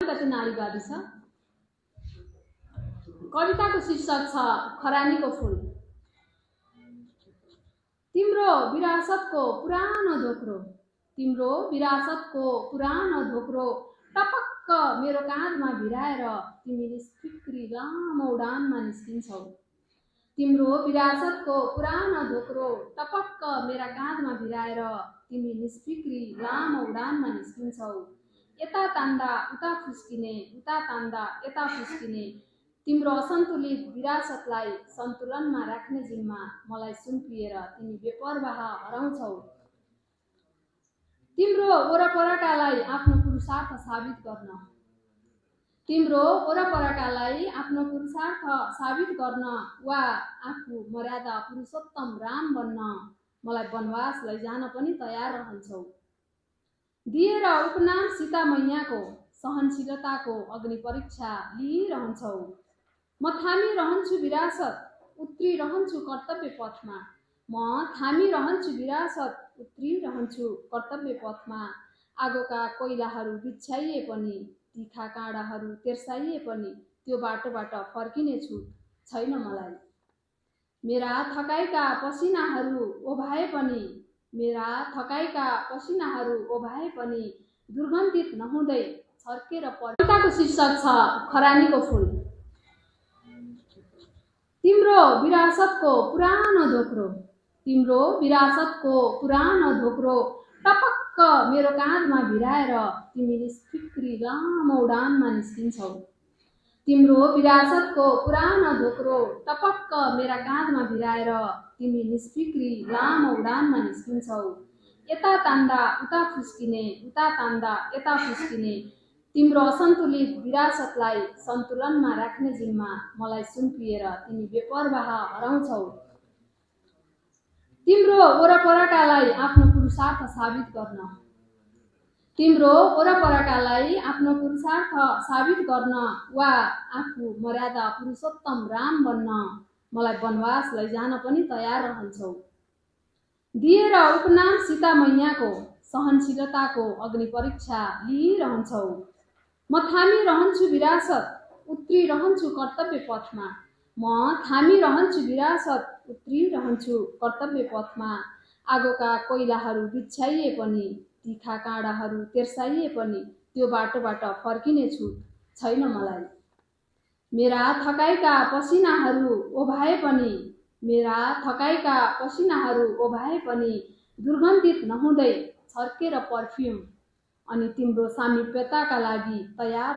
कति नारीवादी छ। कविताको शीर्षक छ खरानीको फूल। तिम्रो विरासतको पुरानो धोक्रो, तिम्रो विरासतको पुरानो धोक्रो टपक्क मेरो काँधमा भिराएर तिमी निष्फिक्री लामो उडानमा निस्किन्छौ। तिम्रो विरासतको पुरानो धोक्रो टपक्क मेरा काँधमा भिराएर तिमी निष्फिक्री लामो उडानमा निस्किन्छौ। यता तान्दा उता फुस्किने, उता तान्दा यता फुस्किने तिम्रो असन्तुलित विरासतलाई सन्तुलनमा राख्ने जिम्मा मलाई सुम्पिएर तिमी बेपरवाह हराउँछौ। तिम्रो वरपरकालाई आफ्नो पुरुषार्थ साबित गर्न, तिम्रो वरपरकालाई आफ्नो पुरुषार्थ साबित गर्न वा आफू मर्यादा पुरुषोत्तम राम बन्न मलाई वनवास लैजान पनि तयार रहन्छौ। दिएर उपनाम सीता मैयाको सहनशीलताको अग्नि परीक्षा लिइरहन्छौ। म थामिरहन्छु विरासत, उत्रिरहन्छु कर्तव्य पथमा। म थामिरहन्छु विरासत, उत्रिरहन्छु कर्तव्य पथमा। आगोका कोइलाहरू बिछ्याइए पनि, तिखा काँडाहरू तेर्साइए पनि त्यो बाटोबाट फर्किने छुट छैन मलाई। मेरा थकाइका पसिनाहरू ओभाए पनि, मेरा थकाइका पसिनाहरू ओभाए पनि दुर्गन्धित नहुँदै छर्केर कविताको शीर्षक छ खरानीको फूल। तिम्रो विरासतको पुरानो धोक्रो, तिम्रो विरासतको पुरानो धोक्रो टपक्क मेरो काँधमा भिराएर तिमी निष्फिक्री लामो उडानमा निस्किन्छौ। तिम्रो विरासतको पुरानो धोक्रो टपक्क मेरा काँधमा भिराएर तिमी निष्फिक्री लामो उडानमा निस्किन्छौ। यता तान्दा उता फुस्किने, उता तान्दा यता फुस्किने तिम्रो असन्तुलित विरासतलाई सन्तुलनमा राख्ने जिम्मा मलाई सुम्पिएर तिमी बेपरवाह हराउँछौ। तिम्रो वरपरकालाई आफ्नो पुरुषार्थ साबित गर्न, तिम्रो वरपरकालाई आफ्नो पुरुषार्थ साबित गर्न वा आफू मर्यादा पुरुषोत्तम राम बन्न मलाई वनवास लैजान पनि तयार रहन्छौ। दिएर उपनाम सीता मैयाको सहनशीलताको अग्नि परीक्षा लिइरहन्छौ। म थामिरहन्छु विरासत, उत्रिरहन्छु कर्तव्य पथमा। म थामिरहन्छु विरासत, उत्रिरहन्छु कर्तव्य पथमा। आगोका कोइलाहरू बिछ्याइए पनि, तिखा काँडाहरू तेर्साइए पनि त्यो बाटोबाट फर्किने छुट छैन मलाई। मेरा थकाइका पसिनाहरू ओभाए पनि, मेरा थकाइका पसिनाहरू ओभाए पनि दुर्गन्धित नहुँदै छर्केर पर्फ्युम अनि तिम्रो सामिप्यताका लागि तयार